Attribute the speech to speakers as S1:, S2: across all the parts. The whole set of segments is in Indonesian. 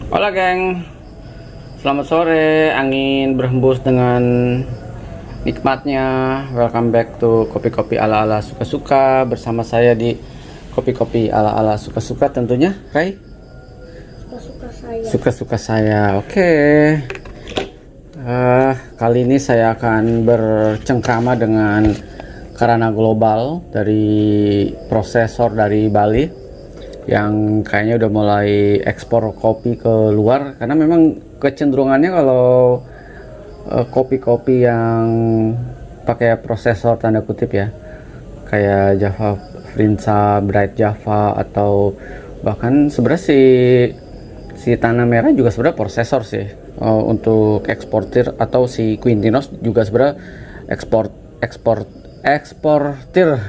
S1: Hola geng, selamat sore. Angin berhembus dengan nikmatnya. Welcome back to kopi-kopi ala-ala suka-suka. Bersama saya di kopi-kopi ala-ala suka-suka tentunya, Ray.
S2: Suka-suka saya.
S1: Suka-suka saya, oke. Kali ini saya akan bercengkrama dengan Karana Global dari prosesor dari Bali yang kayaknya udah mulai ekspor kopi ke luar, karena memang kecenderungannya kalau kopi-kopi yang pakai prosesor tanda kutip ya, kayak Java Frinsa, Bright Java, atau bahkan sebenarnya si Tanah Merah juga sebenarnya prosesor sih untuk eksportir, atau si Quintinos juga sebenarnya eksportir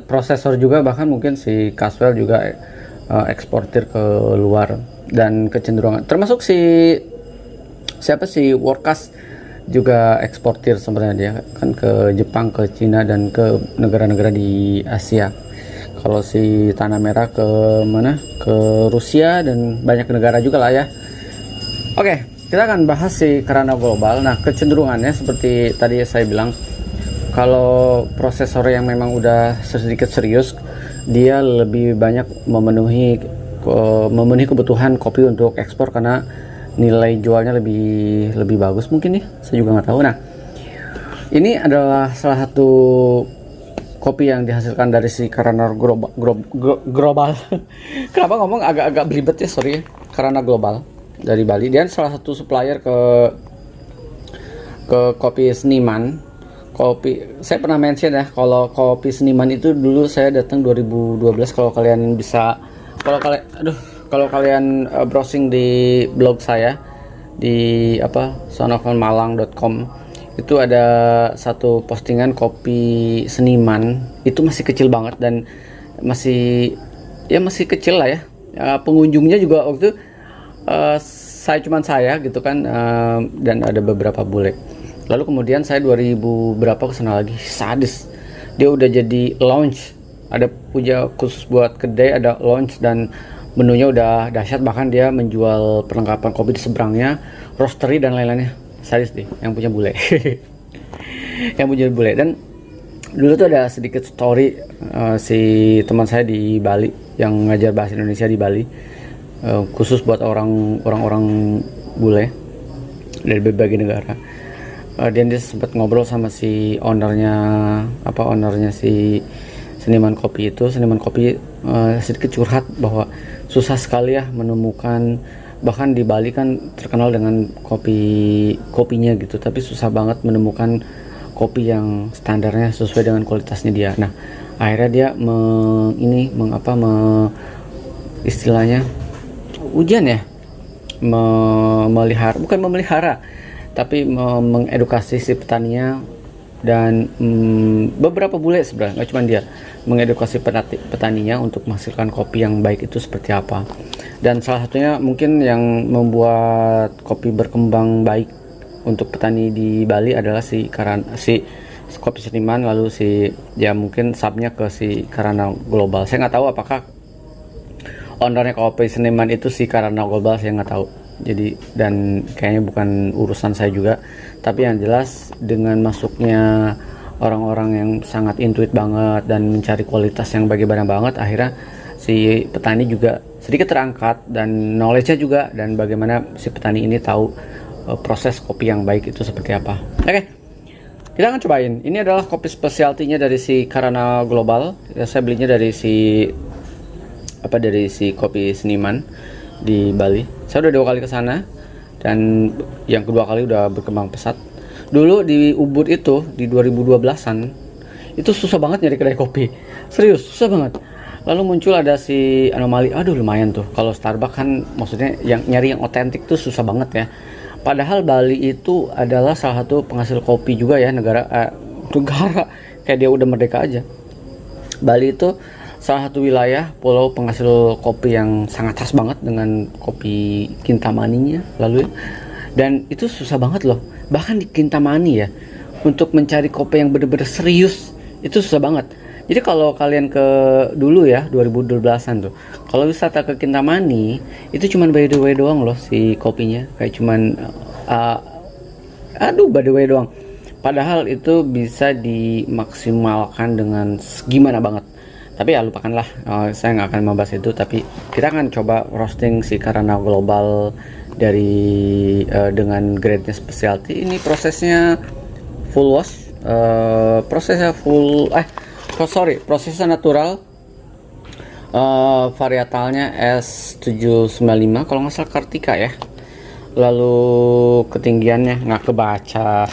S1: prosesor juga, bahkan mungkin si Caswell juga eksportir ke luar. Dan kecenderungan termasuk siapa sih Workas juga eksportir sebenarnya, dia kan ke Jepang, ke Cina, dan ke negara-negara di Asia. Kalau si Tanah Merah ke mana, ke Rusia dan banyak negara juga lah ya. Oke, kita akan bahas si Karana Global. Nah, kecenderungannya seperti tadi saya bilang, kalau prosesor yang memang udah sedikit serius, dia lebih banyak memenuhi kebutuhan kopi untuk ekspor karena nilai jualnya lebih bagus mungkin nih, saya juga nggak tahu. Nah, ini adalah salah satu kopi yang dihasilkan dari si Karana Global. Kenapa ngomong agak belibet ya, sorry ya. Karana Global dari Bali, dia salah satu supplier ke kopi Seniman. Kopi, saya pernah mention ya, kalau kopi Seniman itu dulu saya datang 2012. Kalau kalian bisa, kalau kalian browsing di blog saya di sonofonmalang.com, itu ada satu postingan kopi Seniman. Itu masih kecil banget dan masih kecil lah ya. Pengunjungnya juga waktu itu saya gitu kan, dan ada beberapa bule. Lalu kemudian saya 2000 berapa kesana lagi, sadis, dia udah jadi launch, ada punya khusus buat kedai, ada launch dan menunya udah dahsyat. Bahkan dia menjual perlengkapan kopi di seberangnya, roastery dan lain-lainnya. Sadis deh yang punya bule. Yang punya bule. Dan dulu tuh ada sedikit story, si teman saya di Bali yang ngajar bahasa Indonesia di Bali, khusus buat orang-orang bule dari berbagai negara. Dan dia sempat ngobrol sama si ownernya si Seniman Kopi itu. Seniman Kopi sedikit curhat bahwa susah sekali ya menemukan, bahkan di Bali kan terkenal dengan kopinya gitu, tapi susah banget menemukan kopi yang standarnya sesuai dengan kualitasnya dia. Nah, akhirnya dia istilahnya ujian ya, bukan memelihara, tapi mengedukasi si petaninya. Dan beberapa bule sebenarnya, nggak cuma dia, mengedukasi petaninya untuk menghasilkan kopi yang baik itu seperti apa. Dan salah satunya mungkin yang membuat kopi berkembang baik untuk petani di Bali adalah si kopi Seniman, lalu mungkin subnya ke si Karana Global. Saya nggak tahu apakah ownernya kopi Seniman itu si Karana Global, saya nggak tahu. Jadi, dan kayaknya bukan urusan saya juga. Tapi yang jelas, dengan masuknya orang-orang yang sangat intuit banget dan mencari kualitas yang bagaimana banget, akhirnya si petani juga sedikit terangkat, dan knowledge-nya juga, dan bagaimana si petani ini tahu proses kopi yang baik itu seperti apa. Oke, kita akan cobain. Ini adalah kopi specialty-nya dari si Karana Global. Ya, saya belinya dari si kopi Seniman di Bali. Saya udah 2 kali ke sana, dan yang kedua kali udah berkembang pesat. Dulu di Ubud itu di 2012-an itu susah banget nyari kedai kopi. Serius, susah banget. Lalu muncul ada si Anomali. Aduh, lumayan tuh. Kalau Starbucks kan maksudnya yang nyari yang otentik tuh susah banget ya. Padahal Bali itu adalah salah satu penghasil kopi juga ya, negara kayak dia udah merdeka aja. Bali itu salah satu wilayah pulau penghasil kopi yang sangat khas banget dengan kopi Kintamaninya lalu ya. Dan itu susah banget loh, bahkan di Kintamani ya, untuk mencari kopi yang bener-bener serius itu susah banget. Jadi kalau kalian ke dulu ya 2012-an tuh, kalau wisata ke Kintamani itu cuman by the way doang loh si kopinya, kayak cuman uh, aduh by the way doang. Padahal itu bisa dimaksimalkan dengan gimana banget. Tapi ya lupakanlah, saya nggak akan membahas itu. Tapi kita akan coba roasting si Karana Global dari dengan grade-nya specialty. Ini prosesnya full wash, prosesnya prosesnya natural, varietalnya S795 kalau nggak salah Kartika ya. Lalu ketinggiannya nggak kebaca.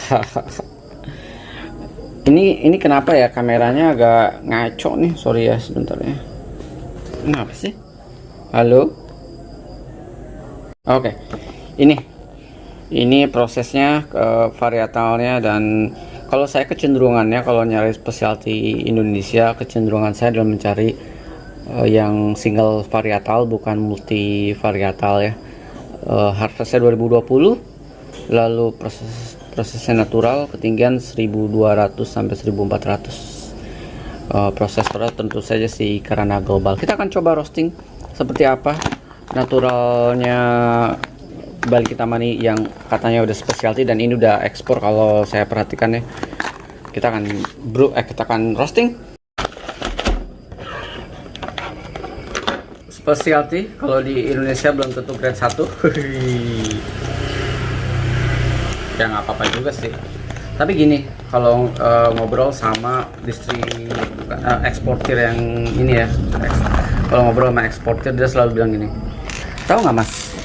S1: Ini kenapa ya kameranya agak ngaco nih, sorry ya sebentar ya. Kenapa sih? Halo? Oke. Ini prosesnya varietalnya, dan kalau saya kecenderungannya kalau nyari specialty Indonesia, kecenderungan saya adalah mencari yang single varietal bukan multi varietal ya. Harvestnya 2020, lalu prosesnya natural, ketinggian 1200 sampai 1400. Prosesornya tentu saja si Karana Global. Kita akan coba roasting seperti apa naturalnya Bali Kintamani yang katanya udah specialty, dan ini udah ekspor kalau saya perhatikan ya. Kita akan roasting specialty. Kalau di Indonesia belum tentu grade 1. Ya nggak apa-apa juga sih, tapi gini, kalau ngobrol sama eksportir yang ini ya, kalau ngobrol sama eksportir dia selalu bilang gini, tahu nggak mas,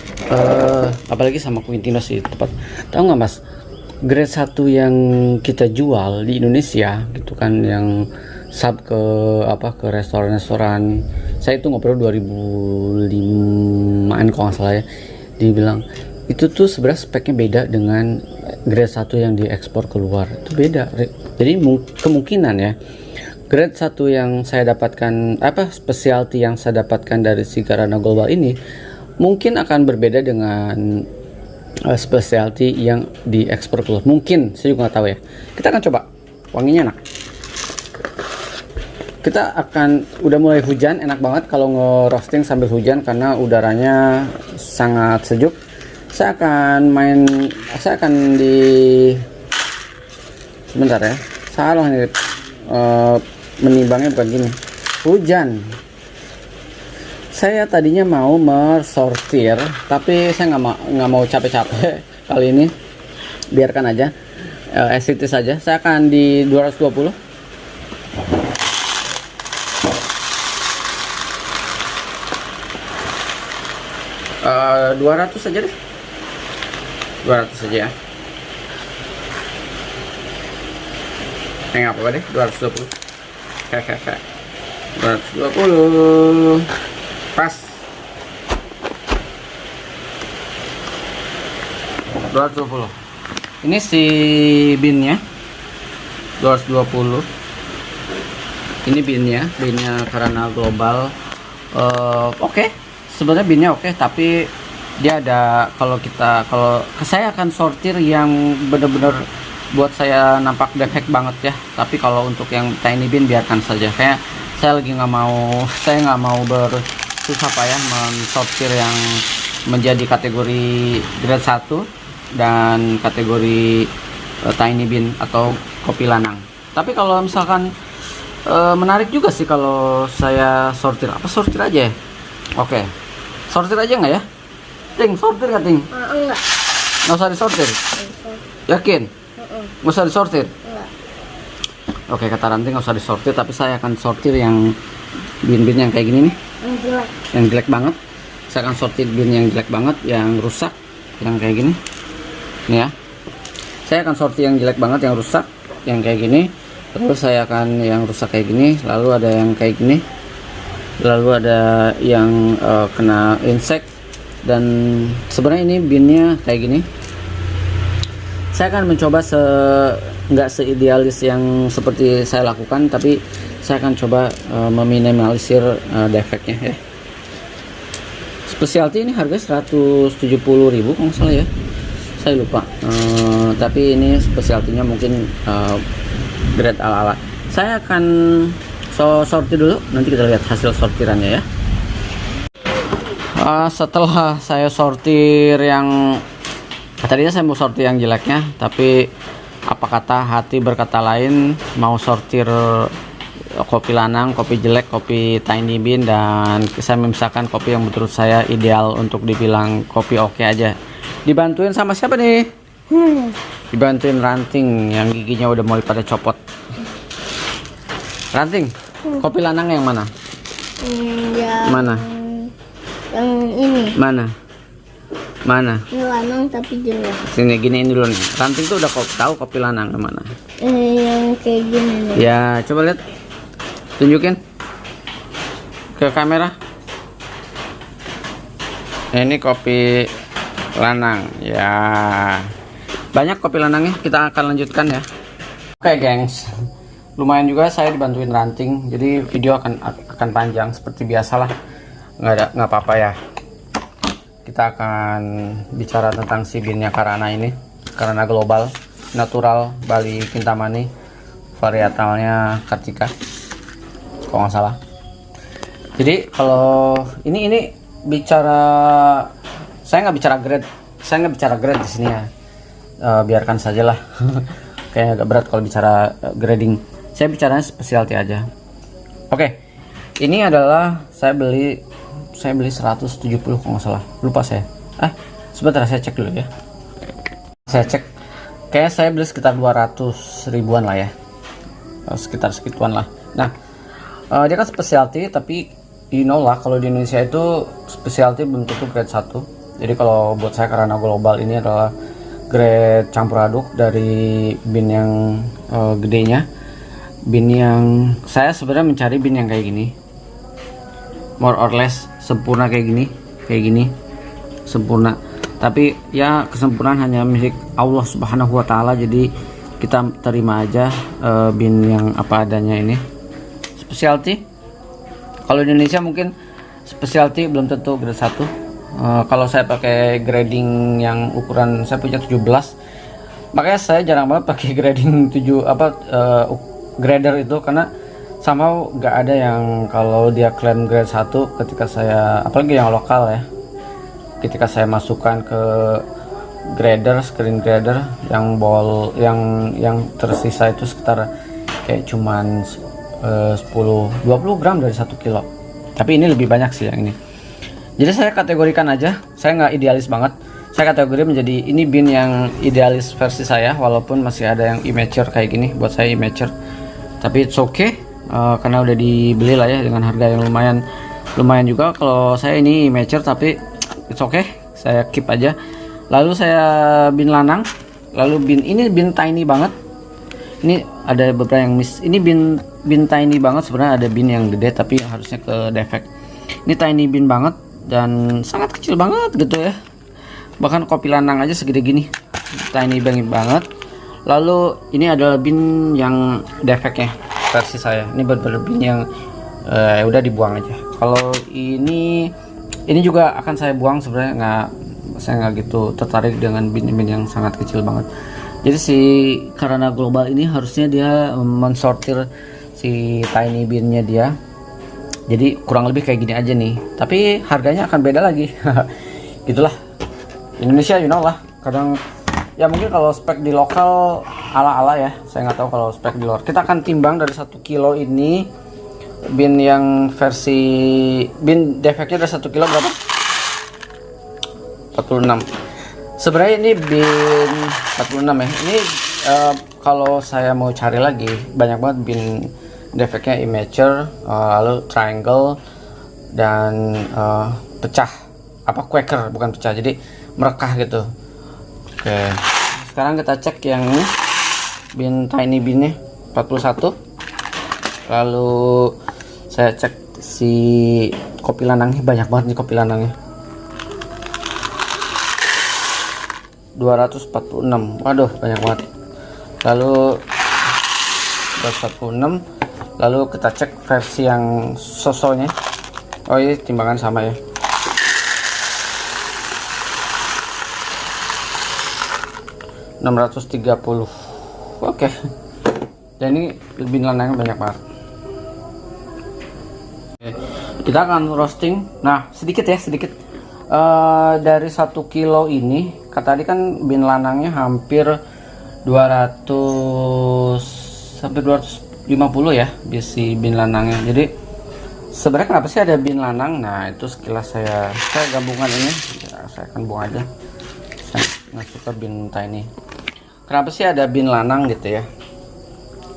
S1: apalagi sama Quintino sih tepat, tahu nggak mas, grade 1 yang kita jual di Indonesia gitu kan, yang sub ke restoran-restoran, saya itu ngobrol 2005an kalau nggak salah ya, dibilang itu tuh sebenarnya speknya beda dengan grade 1 yang diekspor keluar, itu beda. Jadi kemungkinan ya grade 1 yang saya dapatkan, specialty yang saya dapatkan dari si Karana Global ini mungkin akan berbeda dengan specialty yang diekspor keluar. Mungkin, saya juga nggak tahu ya. Kita akan coba. Wanginya enak. Kita udah mulai hujan, enak banget kalau nge-roasting sambil hujan karena udaranya sangat sejuk. Saya akan sebentar ya, salah nih, menimbangnya bukan gini, hujan. Saya tadinya mau mersortir, tapi saya nggak mau capek-capek kali ini, biarkan aja, as it is saja. Saya akan di 220. 200 saja deh. 200 saja ya. Nggak apa-apa deh, 220. Hehehe. 220. Pas. 220. Ini si binnya. 220. Ini binnya Karana Global. Oke. Sebenarnya binnya oke, tapi dia ada, kalau saya akan sortir yang bener-bener buat saya nampak defect banget ya. Tapi kalau untuk yang tiny bin biarkan saja. Kayak saya nggak mau bersusah payah mensortir yang menjadi kategori grade 1 dan kategori tiny bin atau kopi lanang. Tapi kalau misalkan menarik juga sih kalau saya sortir aja ya. Oke, sortir aja nggak ya? Ting, sortir nggak Ting?
S2: Enggak.
S1: Nggak usah disortir? Yakin? Nggak usah disortir?
S2: Enggak.
S1: Oke, kata Ranting nggak usah disortir, tapi saya akan sortir yang bin-bin yang kayak gini nih. Yang jelek banget. Saya akan sortir bin yang jelek banget, yang rusak, yang kayak gini. Nih ya. Saya akan sortir yang jelek banget, yang rusak, yang kayak gini. Terus saya akan yang rusak kayak gini, lalu ada yang kayak gini. Lalu ada yang kena insect, dan sebenarnya ini binnya kayak gini. Saya akan mencoba nggak seidealis yang seperti saya lakukan, tapi saya akan coba meminimalisir defeknya ya. Specialty ini harga 170.000 kalau nggak salah ya, saya lupa. Tapi ini specialty-nya mungkin grade ala-ala. Saya akan sortir dulu, nanti kita lihat hasil sortirannya ya. Setelah saya sortir yang tadinya saya mau sortir yang jeleknya, tapi apa kata hati berkata lain, mau sortir kopi lanang, kopi jelek, kopi tiny bean, dan saya memisahkan kopi yang menurut saya ideal untuk dibilang kopi oke aja. Dibantuin sama siapa nih? Dibantuin Ranting yang giginya udah mulai pada copot. Ranting, kopi lanang yang mana?
S2: Yang
S1: Mana?
S2: Yang ini.
S1: Mana? Mana?
S2: Ini lanang tapi jelek.
S1: Sini giniin dulu nih. Ranting tuh udah tahu kopi lanang yang mana?
S2: Yang kayak gini nih.
S1: Ya, coba lihat. Tunjukin ke kamera. Ini kopi lanang. Ya. Banyak kopi lanangnya, kita akan lanjutkan ya. Oke, gengs. Lumayan juga saya dibantuin Ranting. Jadi video akan panjang seperti biasalah. Nggak apa-apa ya. Kita akan bicara tentang si beannya Karana ini. Karana Global, natural Bali Kintamani, varietalnya Kartika, kalau nggak salah. Jadi kalau ini bicara, saya nggak bicara grade di sini ya. Biarkan sajalah. Kayaknya agak berat kalau bicara grading. Saya bicaranya specialty aja. Oke, ini adalah saya beli 170 kalau nggak salah, lupa saya. Sebentar saya cek dulu ya. Saya cek, kayak saya beli sekitar 200 ribuan lah ya, sekitar segituan lah. Nah, dia kan specialty, tapi you know lah, kalau di Indonesia itu specialty belum tentu grade 1. Jadi kalau buat saya Karana Global ini adalah grade campur aduk dari bean yang gedenya. Bean yang saya sebenarnya mencari bean yang kayak gini, more or less sempurna kayak gini sempurna. Tapi ya kesempurnaan hanya milik Allah Subhanahu wa Ta'ala, jadi kita terima aja bean yang apa adanya ini. Specialty, kalau di Indonesia mungkin specialty belum tentu grade 1. Kalau saya pakai grading yang ukuran saya punya 17, makanya saya jarang banget pakai grading 7 grader itu, karena sama nggak ada yang kalau dia klaim grade 1 ketika saya, apalagi yang lokal ya, ketika saya masukkan ke grader, screen grader yang yang tersisa itu sekitar kayak cuman 10-20 gram dari 1 kilo. Tapi ini lebih banyak sih yang ini. Jadi saya kategorikan aja, saya nggak idealis banget. Saya kategori menjadi ini bean yang idealis versi saya, walaupun masih ada yang immature kayak gini. Buat saya immature, tapi it's okay. Karena udah dibeli lah ya dengan harga yang lumayan juga. Kalau saya ini immature tapi it's okay, saya keep aja. Lalu saya bean lanang, lalu bean tiny banget. Ini ada beberapa yang miss. Ini bean tiny banget, sebenarnya ada bean yang gede tapi harusnya ke defect. Ini tiny bean banget dan sangat kecil banget gitu ya. Bahkan kopi lanang aja segede gini, tiny banget. Lalu ini adalah bean yang defectnya versi saya. Ini benar-benar bean yang udah dibuang aja. Kalau ini juga akan saya buang sebenarnya, saya nggak gitu tertarik dengan bean yang sangat kecil banget. Jadi si Karana Global ini harusnya dia mensortir si tiny bean-nya dia. Jadi kurang lebih kayak gini aja nih. Tapi harganya akan beda lagi. Gitulah. Indonesia you know lah. Kadang ya mungkin kalau spek di lokal ala-ala ya. Saya nggak tahu kalau spek di luar. Kita akan timbang dari 1 kilo ini. Bean yang versi bean defeknya dari 1 kilo berapa? 46. Sebenarnya ini bean 46 ya. Ini kalau saya mau cari lagi banyak banget bean defeknya immature, lalu triangle dan pecah, Quaker, bukan pecah, jadi merekah gitu. Oke, sekarang kita cek yang bean tiny beannya 41. Lalu saya cek si kopi lanangnya, banyak banget nih kopi lanangnya, 246. Waduh, banyak banget. Lalu 246. Lalu kita cek versi yang sosonya. Oh, ini timbangan sama ya. (630). Oke. Dan ini lebih lanangnya banyak banget. Kita akan roasting. Nah, sedikit ya, sedikit. Dari 1 kilo ini, kata tadi kan bin lanangnya hampir 200 sampai 250 ya, bisi bin lanangnya. Jadi sebenarnya kenapa sih ada bin lanang? Nah, itu sekilas saya gabungan ini. Ya, saya akan buang aja. Saya nggak suka bin tiny. Kenapa sih ada bin lanang gitu ya?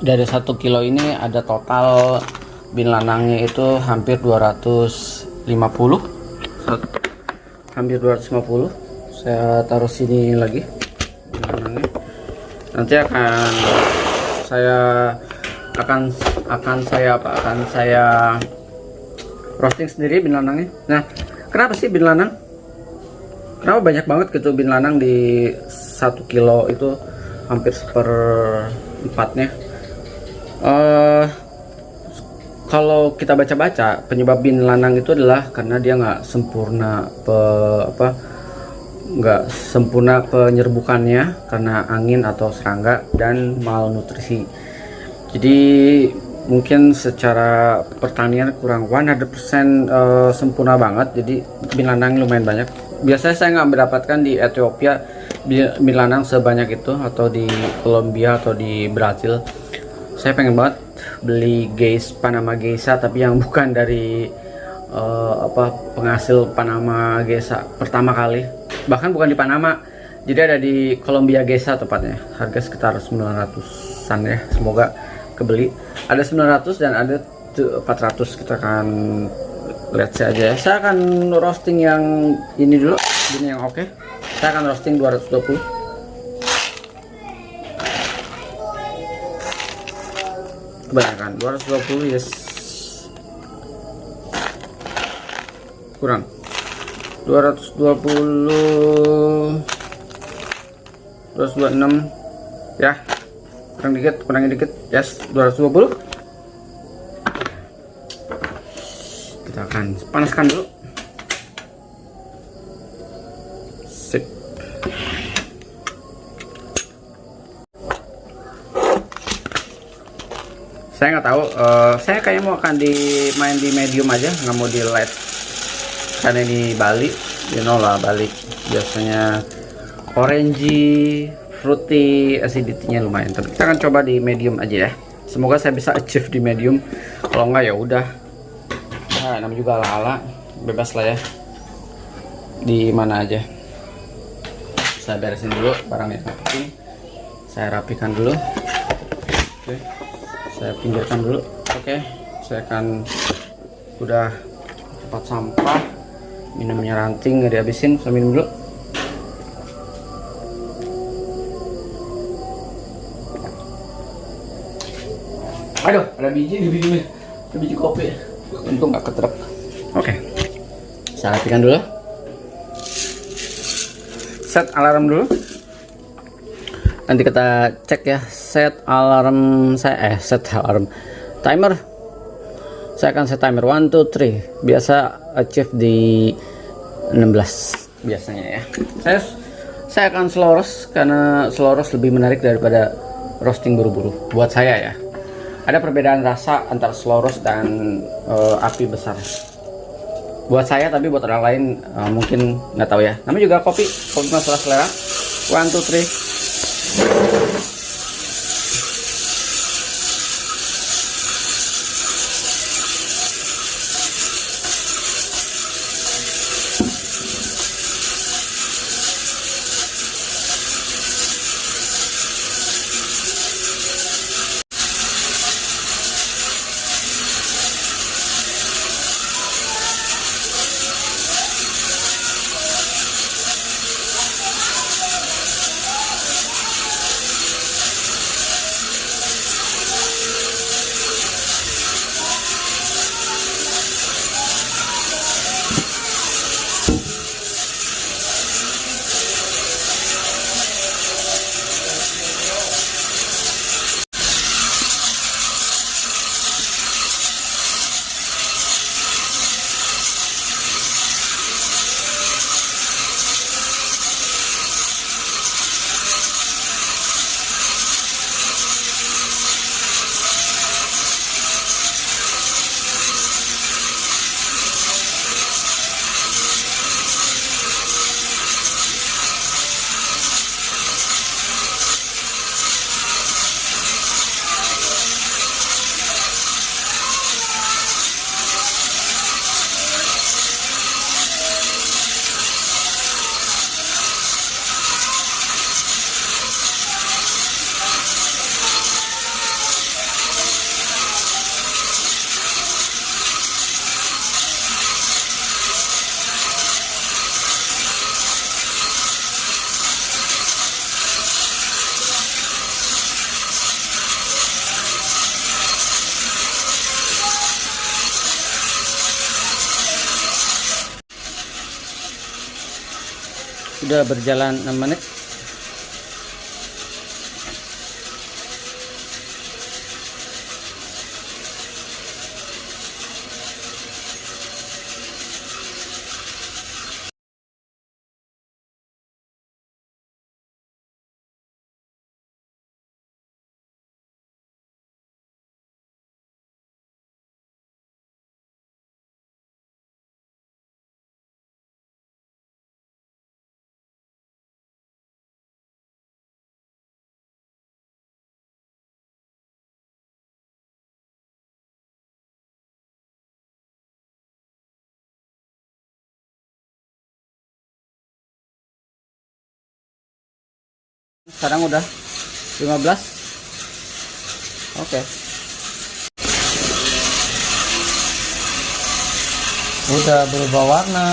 S1: Dari 1 kilo ini ada total bin lanangnya itu hampir 250, hampir 250. Saya taruh sini lagi bin lanangnya. Nanti akan saya roasting sendiri bin lanangnya. Nah, kenapa sih bin lanang? Kenapa banyak banget gitu bin lanang di 1 kilo itu, hampir 1/4-nya. Kalau kita baca-baca, penyebab bin lanang itu adalah karena dia nggak sempurna penyerbukannya karena angin atau serangga dan malnutrisi. Jadi mungkin secara pertanian kurang 100% sempurna banget. Jadi bin lanang lumayan banyak. Biasanya saya nggak mendapatkan di Ethiopia bin lanang sebanyak itu, atau di Kolombia atau di Brazil. Saya pengen banget beli Panama Geisha, tapi yang bukan dari penghasil Panama Geisha pertama kali, bahkan bukan di Panama, jadi ada di Kolombia Geisha tepatnya. Harga sekitar 900-an ya, semoga kebeli. Ada 900 dan ada 400. Kita akan lihat saja ya. Saya akan roasting yang ini dulu, ini yang oke. Saya akan roasting 220. Kebanyakan 220, yes. Kurang 220, 226 ya, kurangin dikit, yes. 220. Kita akan panaskan dulu. Sip. Saya nggak tahu, saya kayaknya mau akan main di medium aja, nggak mau di light, karena di Bali, you know lah, Bali biasanya orangey, fruity, acidity-nya lumayan. Tapi kita akan coba di medium aja ya. Semoga saya bisa achieve di medium. Kalau nggak ya udah. Nah, namanya juga ala-ala, bebas lah ya. Di mana aja. Saya beresin dulu barangnya penting. Saya rapikan dulu. Oke. Saya pinggirkan dulu. Oke, saya akan udah tempat sampah, minumnya ranting nggak dihabisin. Saya minum dulu. Aduh, ada biji di biji, ada biji kopi. Untung nggak ketrep. Oke, saya rapikan dulu. Set alarm dulu. Nanti kita cek ya, set alarm timer. Saya akan set timer 1 2 3. Biasa achieve di 16 biasanya ya. Saya akan slow roast karena slow roast lebih menarik daripada roasting buru-buru buat saya ya. Ada perbedaan rasa antara slow roast dan api besar buat saya, tapi buat orang lain mungkin nggak tahu ya. Namanya juga kopi masalah selera. 1 2 3. Sudah berjalan 6 menit. Sekarang udah 15. Oke. Udah berubah warna.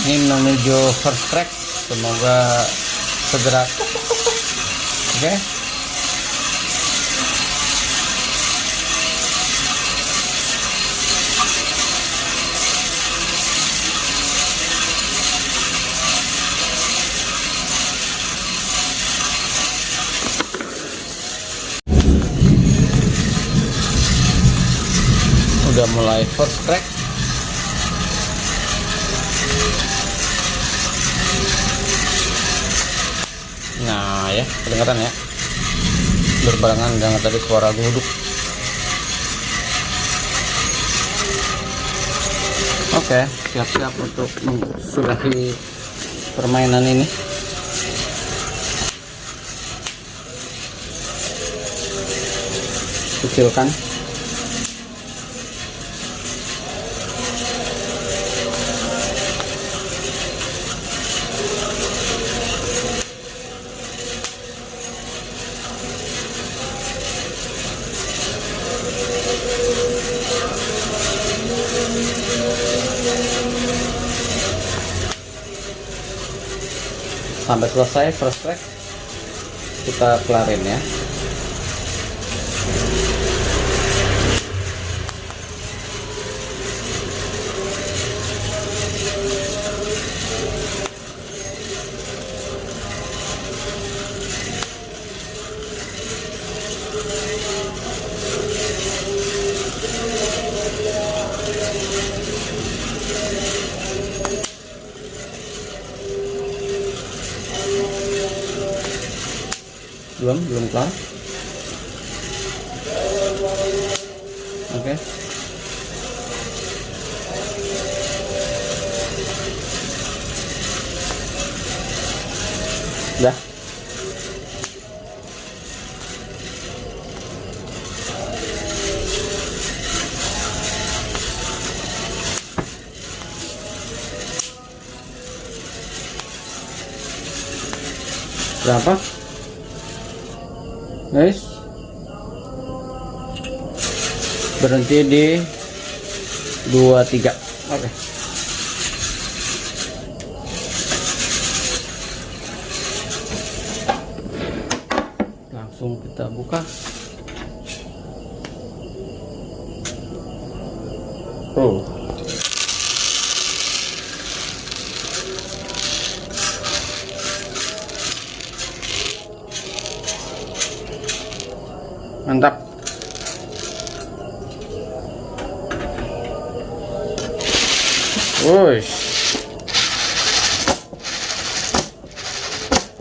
S1: Ini menuju first crack. Semoga segera. Oke. Udah mulai first crack. Nah ya, kedengeran ya, berbarengan dengan tadi suara duduk. Oke, siap-siap untuk mensudahi permainan ini. Kecilkan. Sampai selesai first track kita kelarin ya. Belum kelar. Oke. Udah. Berapa? Guys, berhenti di 23. Oke. Langsung kita buka. Mantap. Wush.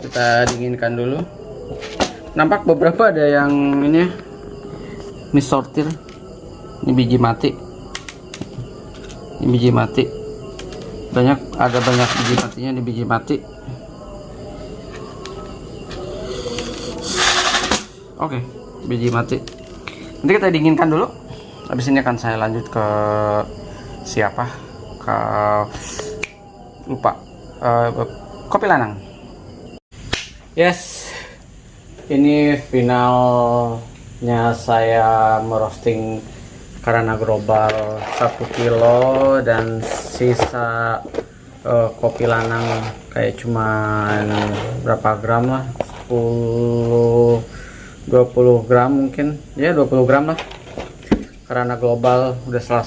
S1: Kita dinginkan dulu. Nampak beberapa ada yang ini misortir. Ini biji mati. Ini biji mati. Ada banyak biji matinya di biji mati. Oke. Biji mati. Nanti kita dinginkan dulu. Habis ini akan saya lanjut ke siapa? Ke lupa. Kopi Lanang. Yes. Ini finalnya saya merosting Karana Global 1 kilo dan sisa kopi Lanang kayak cuman berapa gram lah, 20 gram mungkin ya, 20 gram lah. Karena Global udah saya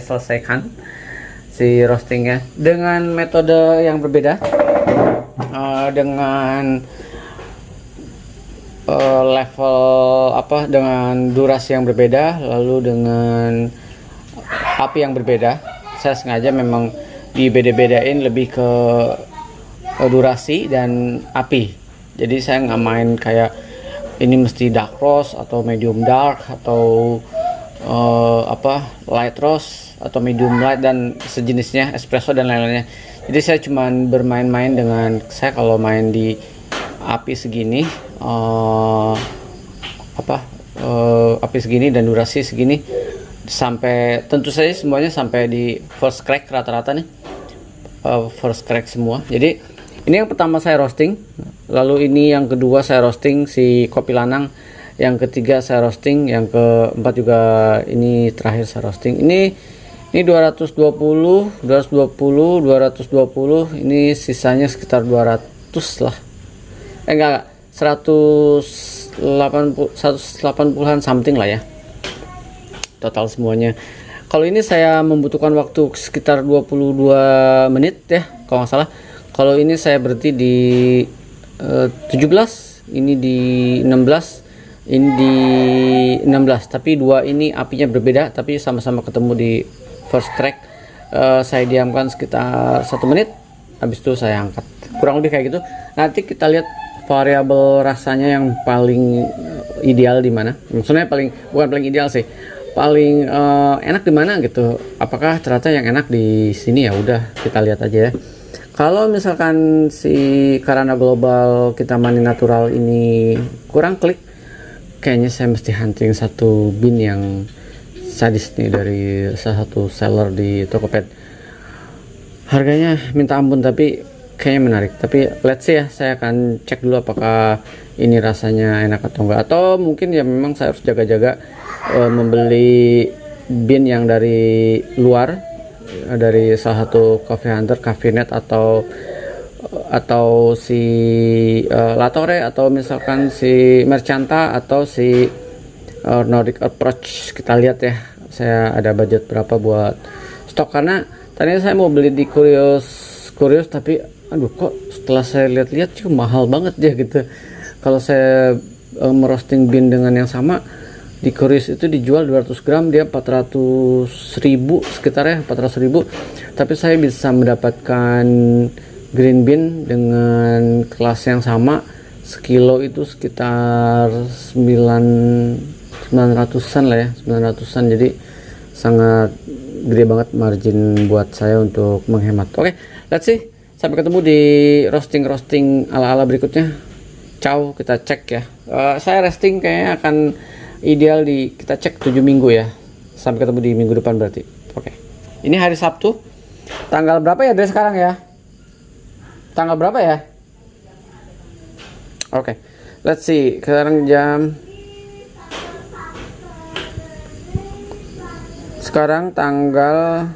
S1: selesaikan si roastingnya dengan metode yang berbeda, dengan level dengan durasi yang berbeda, lalu dengan api yang berbeda. Saya sengaja memang dibeda-bedain lebih ke durasi dan api. Jadi saya nggak main kayak ini mesti dark roast atau medium dark atau light roast atau medium light dan sejenisnya, espresso dan lain-lainnya. Jadi saya cuman bermain-main dengan saya kalau main di api segini, api segini dan durasi segini, sampai tentu saja semuanya sampai di first crack rata-rata nih, first crack semua. Jadi ini yang pertama saya roasting, lalu ini yang kedua saya roasting si kopi lanang, yang ketiga saya roasting, yang keempat juga ini terakhir saya roasting. Ini 220, ini sisanya sekitar 200 lah. Enggak 180-an something lah ya. Total semuanya. Kalau ini saya membutuhkan waktu sekitar 22 menit ya, kalau nggak salah. Kalau ini saya berhenti di 17, ini di 16, ini di 16. Tapi dua ini apinya berbeda, tapi sama-sama ketemu di first crack. Saya diamkan sekitar 1 menit, habis itu saya angkat. Kurang lebih kayak gitu. Nanti kita lihat variabel rasanya yang paling ideal di mana. Maksudnya bukan paling ideal sih, paling enak di mana gitu. Apakah ternyata yang enak di sini? Ya udah, kita lihat aja ya. Kalau misalkan si Karana Global kita Money Natural ini kurang klik, kayaknya saya mesti hunting satu bin yang sadis nih dari salah satu seller di Tokopedia. Harganya minta ampun tapi kayaknya menarik. Tapi let's see ya, saya akan cek dulu apakah ini rasanya enak atau enggak. Atau mungkin ya memang saya harus jaga-jaga membeli bin yang dari luar, dari salah satu coffee hunter, Cafe Net atau si Latore, atau misalkan si Merchanta atau si Nordic Approach. Kita lihat ya, saya ada budget berapa buat stok, karena tadinya saya mau beli di Curious tapi aduh kok setelah saya lihat-lihat cuma mahal banget ya gitu. Kalau saya merosting bin dengan yang sama di Curious itu dijual 200 gram dia 400.000 sekitar ya, 400.000. Tapi saya bisa mendapatkan green bean dengan kelas yang sama sekilo itu sekitar 900-an lah ya, 900-an. Jadi sangat gede banget margin buat saya untuk menghemat. Oke, let's see. Sampai ketemu di roasting ala-ala berikutnya. Ciao, kita cek ya. Saya resting kayaknya akan ideal kita cek 7 minggu ya. Sampai ketemu di minggu depan berarti. Oke. Ini hari Sabtu. Tanggal berapa ya dari sekarang ya? Tanggal berapa ya? Oke. Let's see. Sekarang tanggal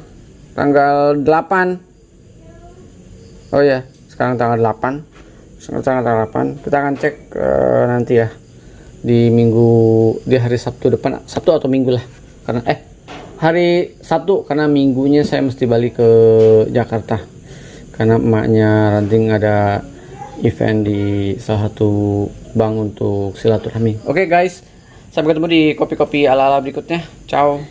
S1: 8. Oh ya, sekarang tanggal 8. Kita akan cek nanti ya. Di hari Sabtu depan, Sabtu atau Minggu lah, karena hari Sabtu, karena minggunya saya mesti balik ke Jakarta karena emaknya ranting ada event di salah satu bank untuk silaturahmi. Oke guys, sampai ketemu di kopi-kopi ala-ala berikutnya. Ciao.